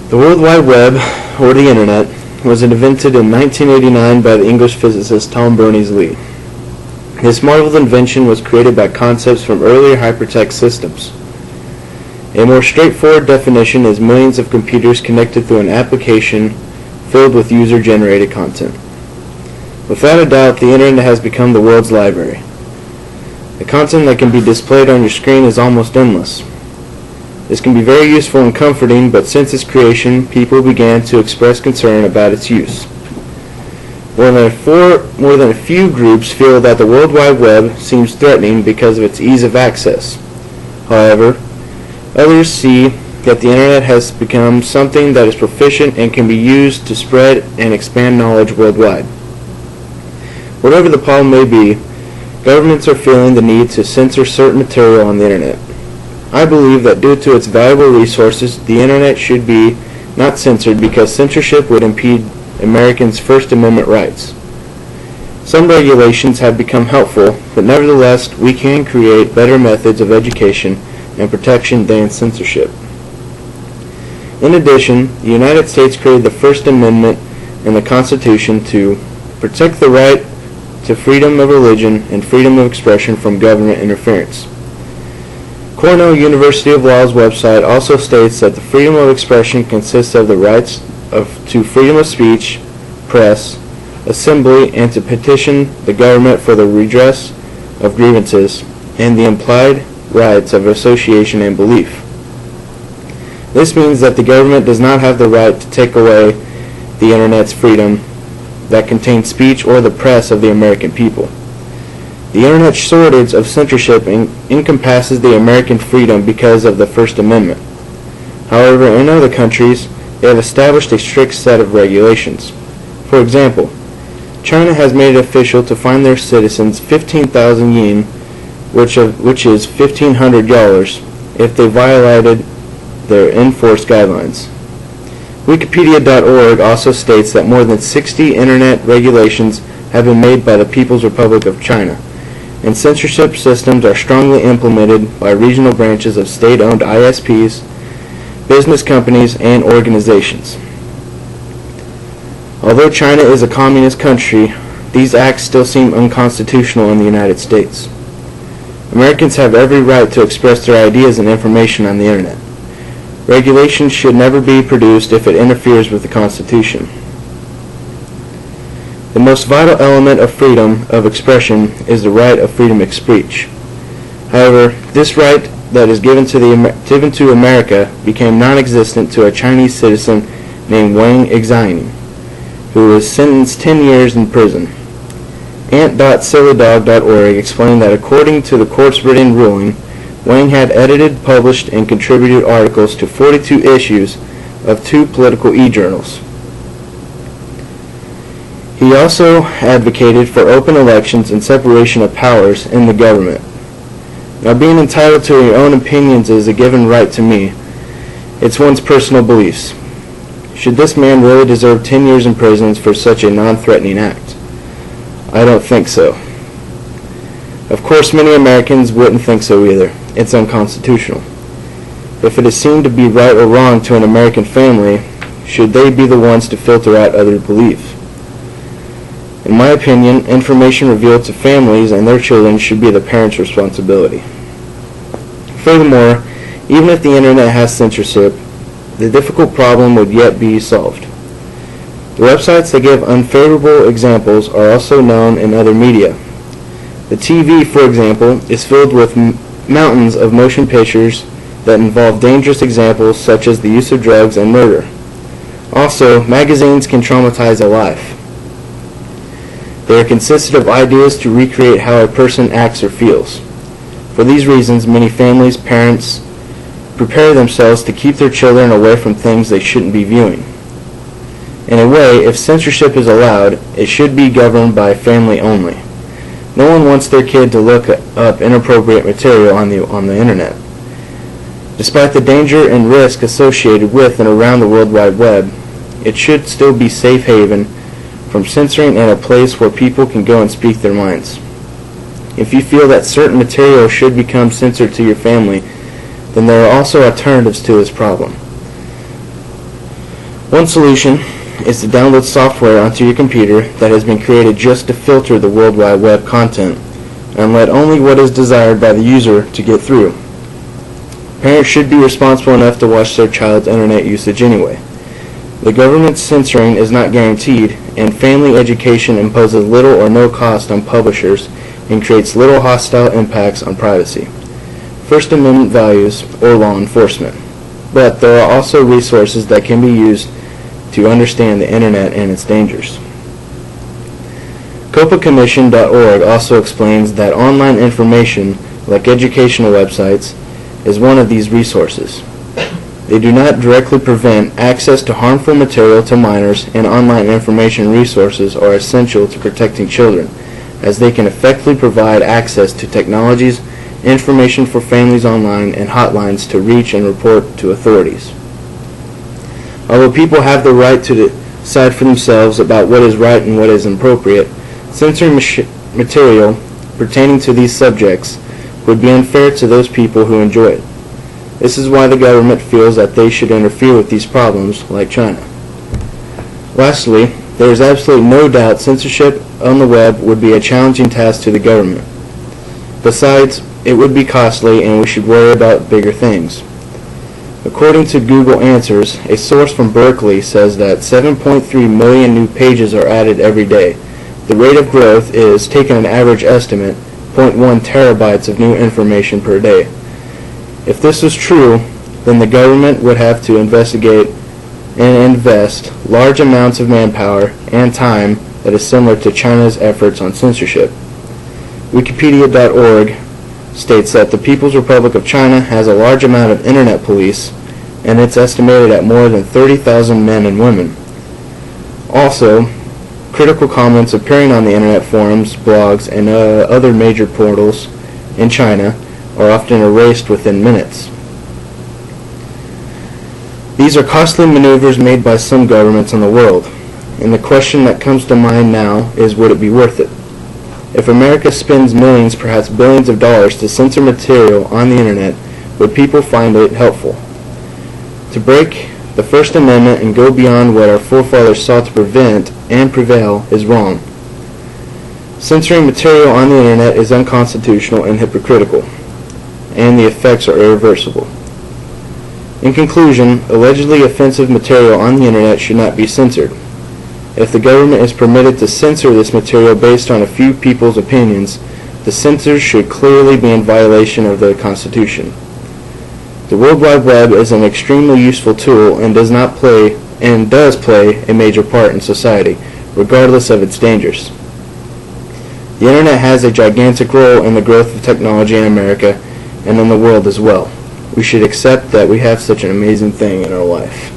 The World Wide Web, or the Internet, was invented in 1989 by the English physicist Tom Berners-Lee. This marveled invention was created by concepts from earlier hypertext systems. A more straightforward definition is millions of computers connected through an application filled with user-generated content. Without a doubt, the Internet has become the world's library. The content that can be displayed on your screen is almost endless. This can be very useful and comforting, but since its creation, people began to express concern about its use. More than a few groups feel that the World Wide Web seems threatening because of its ease of access. However, others see that the Internet has become something that is proficient and can be used to spread and expand knowledge worldwide. Whatever the problem may be, governments are feeling the need to censor certain material on the Internet. I believe that due to its valuable resources, the Internet should be not censored because censorship would impede Americans' First Amendment rights. Some regulations have become helpful, but nevertheless, we can create better methods of education and protection than censorship. In addition, the United States created the First Amendment in the Constitution to protect the right to freedom of religion and freedom of expression from government interference. Cornell University of Law's website also states that the freedom of expression consists of the rights to freedom of speech, press, assembly, and to petition the government for the redress of grievances, and the implied rights of association and belief. This means that the government does not have the right to take away the Internet's freedom that contains speech or the press of the American people. The Internet's shortage of censorship encompasses the American freedom because of the First Amendment. However, in other countries, they have established a strict set of regulations. For example, China has made it official to fine their citizens 15,000 yen, which is $1,500, if they violated their enforced guidelines. Wikipedia.org also states that more than 60 Internet regulations have been made by the People's Republic of China, and censorship systems are strongly implemented by regional branches of state-owned ISPs, business companies, and organizations. Although China is a communist country, these acts still seem unconstitutional in the United States. Americans have every right to express their ideas and information on the Internet. Regulations should never be produced if it interferes with the Constitution. The most vital element of freedom of expression is the right of freedom of speech. However, this right that is given to America became non-existent to a Chinese citizen named Wang Exing, who was sentenced 10 years in prison. Ant.sillydog.org explained that according to the court's written ruling, Wang had edited, published, and contributed articles to 42 issues of 2 political e-journals. He also advocated for open elections and separation of powers in the government. Now, being entitled to your own opinions is a given right to me. It's one's personal beliefs. Should this man really deserve 10 years in prison for such a non-threatening act? I don't think so. Of course, many Americans wouldn't think so either. It's unconstitutional. If it is seen to be right or wrong to an American family, should they be the ones to filter out other beliefs? In my opinion, information revealed to families and their children should be the parents' responsibility. Furthermore, even if the Internet has censorship, the difficult problem would yet be solved. The websites that give unfavorable examples are also known in other media. The TV, for example, is filled with mountains of motion pictures that involve dangerous examples such as the use of drugs and murder. Also, magazines can traumatize a life. They are consisted of ideas to recreate how a person acts or feels. For these reasons, many families, parents, prepare themselves to keep their children away from things they shouldn't be viewing. In a way, if censorship is allowed, it should be governed by family only. No one wants their kid to look up inappropriate material on the Internet. Despite the danger and risk associated with and around the World Wide Web, it should still be safe haven from censoring and a place where people can go and speak their minds. If you feel that certain material should become censored to your family, then there are also alternatives to this problem. One solution is to download software onto your computer that has been created just to filter the World Wide Web content and let only what is desired by the user to get through. Parents should be responsible enough to watch their child's internet usage anyway. The government's censoring is not guaranteed, and family education imposes little or no cost on publishers and creates little hostile impacts on privacy, First Amendment values, or law enforcement. But there are also resources that can be used to understand the internet and its dangers. COPACommission.org also explains that online information, like educational websites, is one of these resources. They do not directly prevent access to harmful material to minors, and online information resources are essential to protecting children, as they can effectively provide access to technologies, information for families online, and hotlines to reach and report to authorities. Although people have the right to decide for themselves about what is right and what is inappropriate, censoring material pertaining to these subjects would be unfair to those people who enjoy it. This is why the government feels that they should interfere with these problems, like China. Lastly, there is absolutely no doubt censorship on the web would be a challenging task to the government. Besides, it would be costly, and we should worry about bigger things. According to Google Answers, a source from Berkeley says that 7.3 million new pages are added every day. The rate of growth is, taking an average estimate, 0.1 terabytes of new information per day. If this was true, then the government would have to investigate and invest large amounts of manpower and time that is similar to China's efforts on censorship. Wikipedia.org states that the People's Republic of China has a large amount of internet police, and it's estimated at more than 30,000 men and women. Also, critical comments appearing on the internet forums, blogs, and other major portals in China are often erased within minutes. These are costly maneuvers made by some governments in the world, and the question that comes to mind now is, would it be worth it? If America spends millions, perhaps billions of dollars to censor material on the internet, would people find it helpful? To break the First Amendment and go beyond what our forefathers sought to prevent and prevail is wrong. Censoring material on the internet is unconstitutional and hypocritical, and the effects are irreversible. In conclusion, allegedly offensive material on the internet should not be censored. If the government is permitted to censor this material based on a few people's opinions, the censors should clearly be in violation of the Constitution. The World Wide Web is an extremely useful tool and does play a major part in society, regardless of its dangers. The internet has a gigantic role in the growth of technology in America and in the world as well. We should accept that we have such an amazing thing in our life.